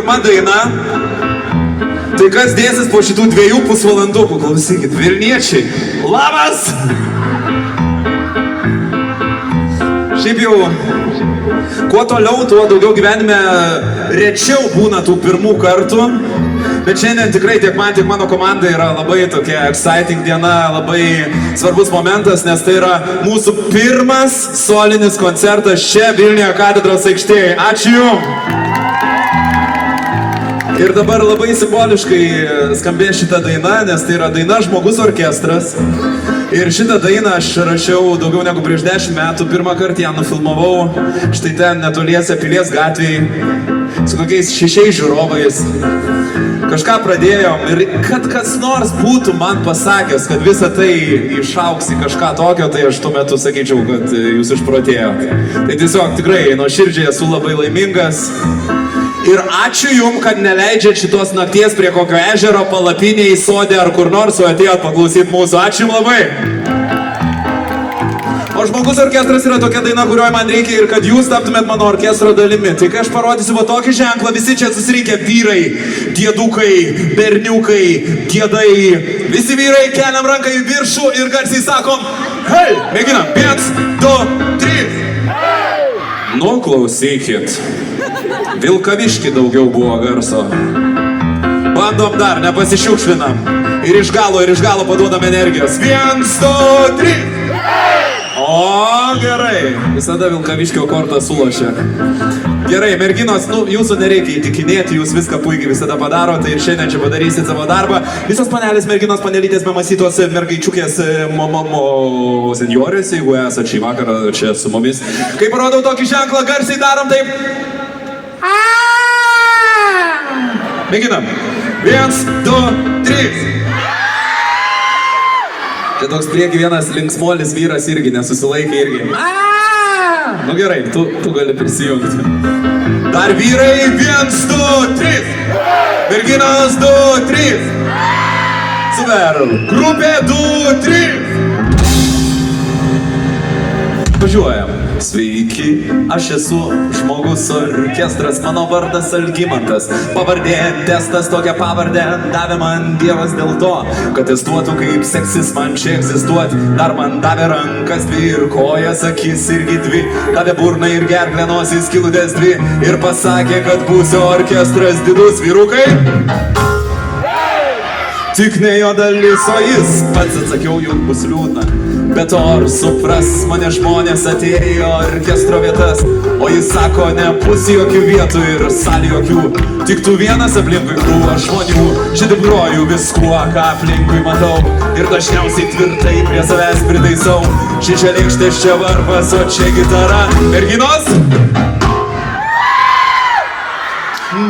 pirma daina. Tai kas dėsis po šitų 2 pusvalandukų? Klausykit, Vilniečiai. Labas! Šiaip jau, kuo toliau, tuo daugiau gyvenime rečiau būna tų pirmų kartų. Bet šiandien tikrai tiek man, tiek mano komandai yra labai tokia exciting diena, labai svarbus momentas, nes tai yra mūsų pirmas solinis koncertas čia Vilniuje katedros aikštėje. Ačiū Jums! Ir dabar labai simboliškai skambės šitą dainą, nes tai yra daina Žmogus orkestras. Ir šitą dainą aš rašiau daugiau negu prieš 10 metų, pirmą kartą ją nufilmavau štai ten netoliese Pilies gatvėje su kokiais 6 žiūrovais. Kažką pradėjom ir kad kas nors būtų man pasakęs, kad visa tai išaugs į kažką tokio, tai aš tuo metu sakyčiau, kad jūs išprotėjote. Tai tiesiog tikrai nuoširdžiai esu labai laimingas. Ir ačiū Jums, kad neleidžiat šitos nakties prie kokio ežero, palapinėje, sode ar kur nors, o atėjot paklausyti mūsų. Ačiū Jums labai. O Žmogus orkestras yra tokia daina, kurioje man reikia ir kad jūs taptumėt mano orkestro dalimi. Tai kai aš parodysiu va tokį ženklą, visi čia susirinkę vyrai, diedukai, berniukai, diedai. Visi vyrai keliam ranką į viršų ir garsiai sakom hei! Mėginam. 1, 2, 3. Nu, klausykit. Vilkaviški daugiau buvo garso. Bandom dar, nepasišiukšlinam. Ir iš galo paduodam energijos. 1, 2, 3. O, gerai. Visada Vilkaviškio kortą sulošia. Gerai, merginos, jūsų nereikia įtikinėti, jūs viską puikiai visada padarote ir šiandien čia padarysit savo darbą. Visos panelės, merginos, panelytės, mamasytos, mergaičiukės, senjorės, jeigu esate šį vakarą čia su mumis. Kai parodau tokį ženklą, garsiai darom taip. Mėginam. 1, 2, 3. Čia toks prieki vienas linksmolis vyras irgi nesusilaikė irgi. Nu gerai, tu gali prisijungti. Dar vyrai, 1, 2, 3. Merginos, 2, 3. Super. Grupė, 2, 3. Važiuojam. Sveiki, aš esu Žmogus orkestras, mano vardas Algimantas. Pavardė testas, tokią pavardę davė man Dievas dėl to, kad testuotų kaip seksis man čia egzistuoti. Dar man davė rankas 2 ir kojas, akis irgi 2. Davė burną ir gerklę, nosis, skylutės 2. Ir pasakė, kad būsiu orkestras didus. Vyrukai? Tik ne jo dalis, o jis pats atsakiau, juk bus liūdna. Bet ar supras mane žmonės atėjo orkestro vietas, o jis sako, nebus jokių vietų ir salį jokių. Tik tu vienas aplinkui krūva žmonių, šitaip groju viskuo, ką aplinkui matau. Ir dažniausiai tvirtai prie savęs pritaisau. Šičia lėkštės, čia varpas, o čia gitara. Merginos?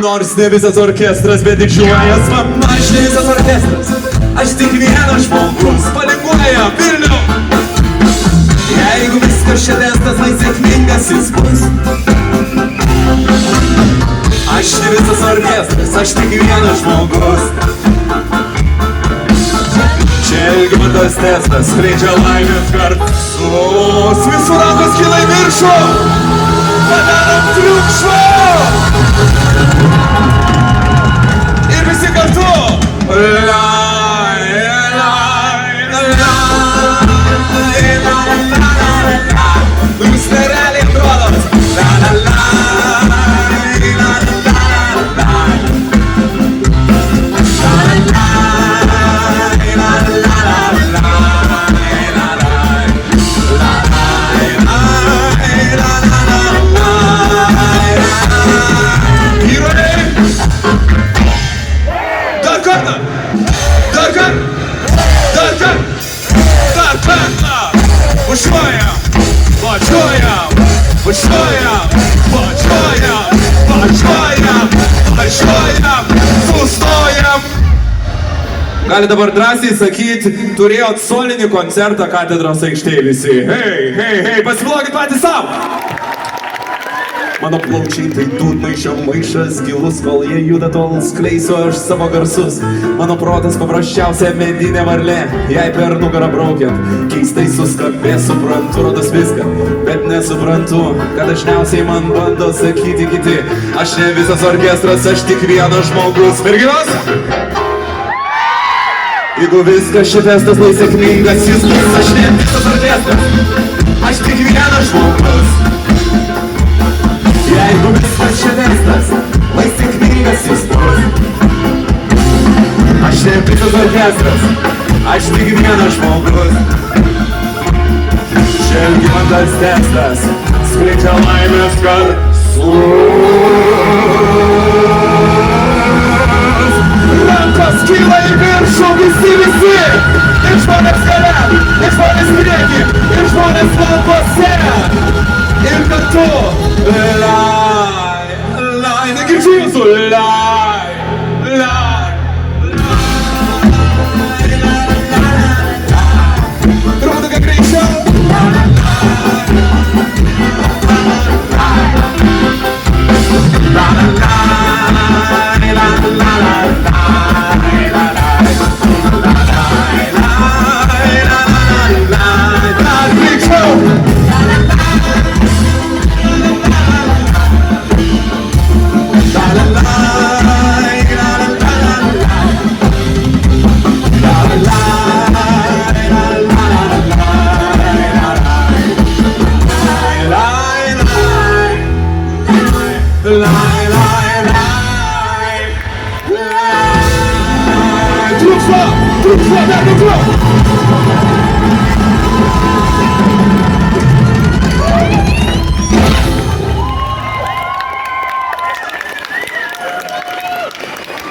Nors ne visas orkestras, bet didžiuojas man, aš ne visas orkestras. Aš tik vienas žmogus, palinguoja Vilnių. Jeigu viskas čia testas, lai sėkmingas jis bus. Aš ne visas orkestras, aš tik vienas žmogus. Čia Algimantas testas, skleidžia laimės garsus. Visų rankos kyla į viršų. Padarom triukšmą. Ir visi kartu. Jūs nerealiai atrodot. Gali dabar drąsiai sakyti, turėjot solinį koncertą katedros aikštėje visi. Hei, hei, hei, pasiplokit patys savo. Mano plaučiai tai dūdmaišio maišas gilus, kol jie juda, tol skleisiu aš savo garsus. Mano protas paprasčiausia medinė varlė, jei per nugarą braukiant, keistai suskambės, suprantu, rodos viską, bet nesuprantu, kad dažniausiai man bando sakyti kiti. Aš ne visas orkestras, aš tik vienas žmogus. Merginos! Jeigu viskas šitas tas lai sėkmingas, jis bus, aš ne visas orkestras, aš tik vienas žmogus. Jeigu viskas šitas tas lai sėkmingas, jis bus, aš ne visas orkestras, aš tik vienas žmogus. Želgimantas tekstas skleidžia laimės garsus. Rankos kyla į viršų, visi, ir žmonės gale, ir žmonės prieki, ir žmonės lankose. Ir kartu, lai, negirdžiu jūsų, lai. Truputuką greičiau. Truque, truque, truque, truque.